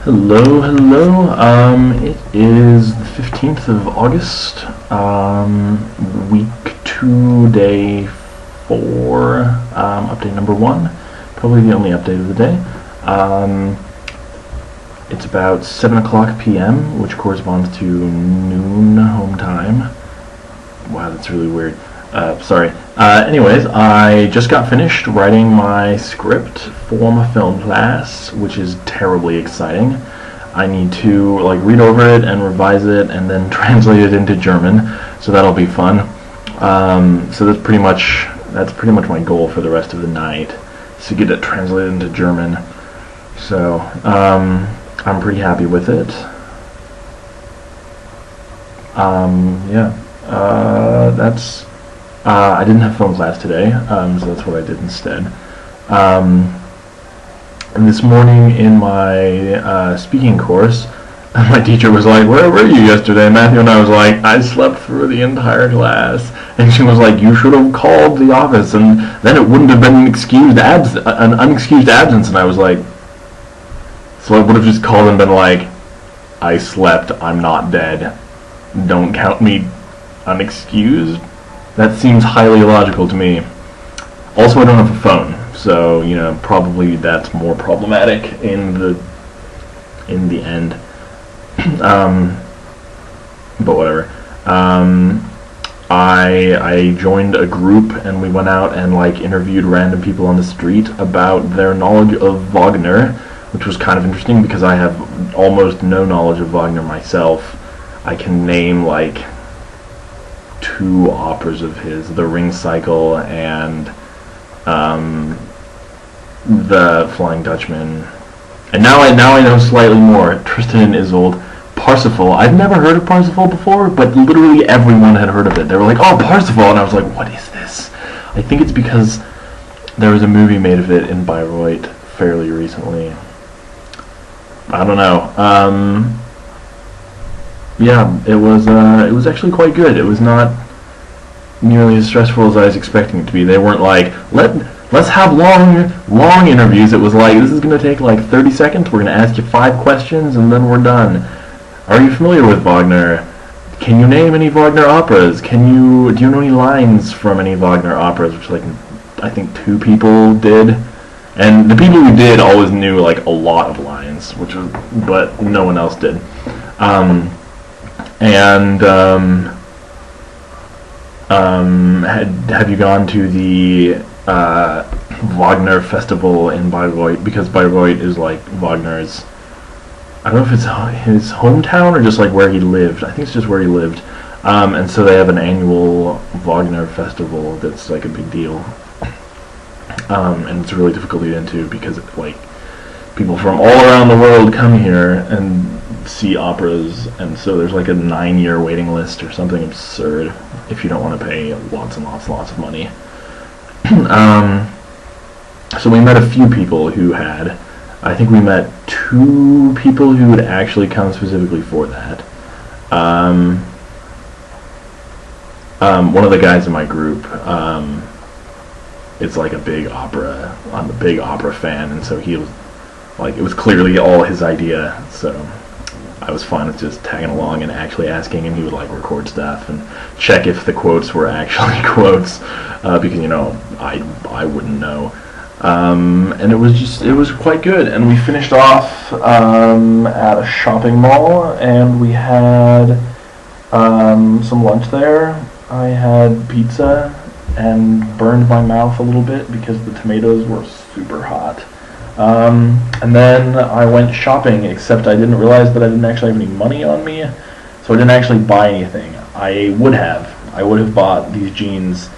Hello, hello. It is the 15th of August, week 2, day 4, update number 1, probably the only update of the day. It's about 7 o'clock p.m., which corresponds to noon home time. Wow, that's really weird. Sorry. Anyways, I just got finished writing my script for my film class, which is terribly exciting. I need to read over it and revise it and then translate it into German, so that'll be fun. So that's pretty much my goal for the rest of the night, is to get it translated into German. So I'm pretty happy with it. Yeah. I didn't have film class today, so that's what I did instead. And this morning in my speaking course, my teacher was like, "Where were you yesterday, Matthew?" And I was like, "I slept through the entire class." And she was like, "You should have called the office, and then it wouldn't have been an unexcused absence." And I was like, so I would have just called and been like, "I slept, I'm not dead. Don't count me unexcused." That seems highly illogical to me. Also, I don't have a phone, so probably that's more problematic in the end. But whatever. I joined a group and we went out and interviewed random people on the street about their knowledge of Wagner, which was kind of interesting because I have almost no knowledge of Wagner myself. I can name 2 operas of his, The Ring Cycle and The Flying Dutchman. And now I know slightly more. Tristan and Isolde, Parsifal. I've never heard of Parsifal before, but literally everyone had heard of it. They were like, "Oh, Parsifal," and I was like, "What is this?" I think it's because there was a movie made of it in Bayreuth fairly recently. I don't know. Yeah, it was actually quite good. It was not nearly as stressful as I was expecting it to be. They weren't like, let's have long interviews. It was like, this is going to take 30 seconds. We're going to ask you 5 questions and then we're done. Are you familiar with Wagner? Can you name any Wagner operas? Do you know any lines from any Wagner operas? Which I think 2 people did. And the people who did always knew a lot of lines, but no one else did. Have you gone to the Wagner festival in Bayreuth? Because Bayreuth is Wagner's, I don't know if it's his hometown or just where he lived. I think it's just where he lived. And so they have an annual Wagner festival that's a big deal. And it's really difficult to get into because people from all around the world come here and see operas, and so there's a 9-year waiting list or something absurd if you don't want to pay lots and lots of money. So we met a few people who had, I think we met 2 people who had actually come specifically for that. One of the guys in my group, it's a big opera, I'm a big opera fan, and so he was it was clearly all his idea, so I was fine with just tagging along and actually asking, and he would record stuff and check if the quotes were actually quotes, because I wouldn't know. And it was quite good, and we finished off at a shopping mall, and we had some lunch there. I had pizza and burned my mouth a little bit because the tomatoes were super hot. And then I went shopping, except I didn't realize that I didn't actually have any money on me, so I didn't actually buy anything. I would have bought these jeans.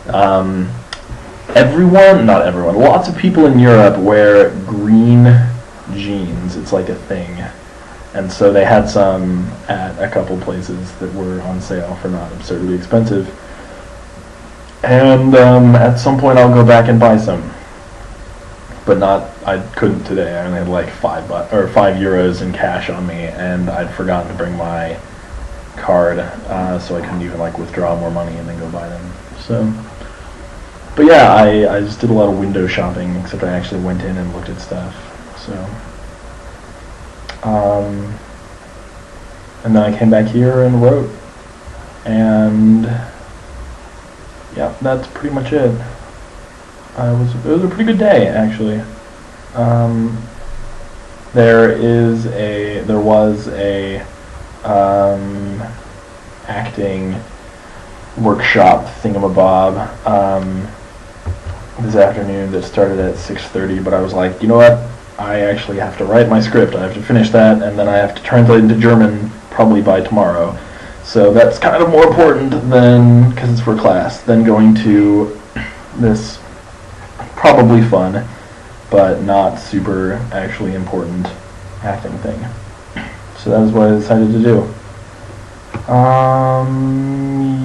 Not everyone, lots of people in Europe wear green jeans. It's a thing. And so they had some at a couple places that were on sale for not absurdly expensive. And at some point I'll go back and buy some. But I couldn't today. I only had €5 in cash on me, and I'd forgotten to bring my card, so I couldn't even withdraw more money and then go buy them. So, but yeah, I just did a lot of window shopping, except I actually went in and looked at stuff. So And then I came back here and wrote, and yeah, that's pretty much it. It was a pretty good day, actually. There was a acting workshop thingamabob this afternoon that started at 6:30, but I was like, you know what? I actually have to write my script. I have to finish that, and then I have to translate into German probably by tomorrow. So that's kind of more important than, because it's for class, than going to this probably fun, but not super actually important acting thing. So that is what I decided to do.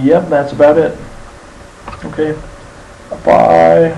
Yep, that's about it. Okay, bye.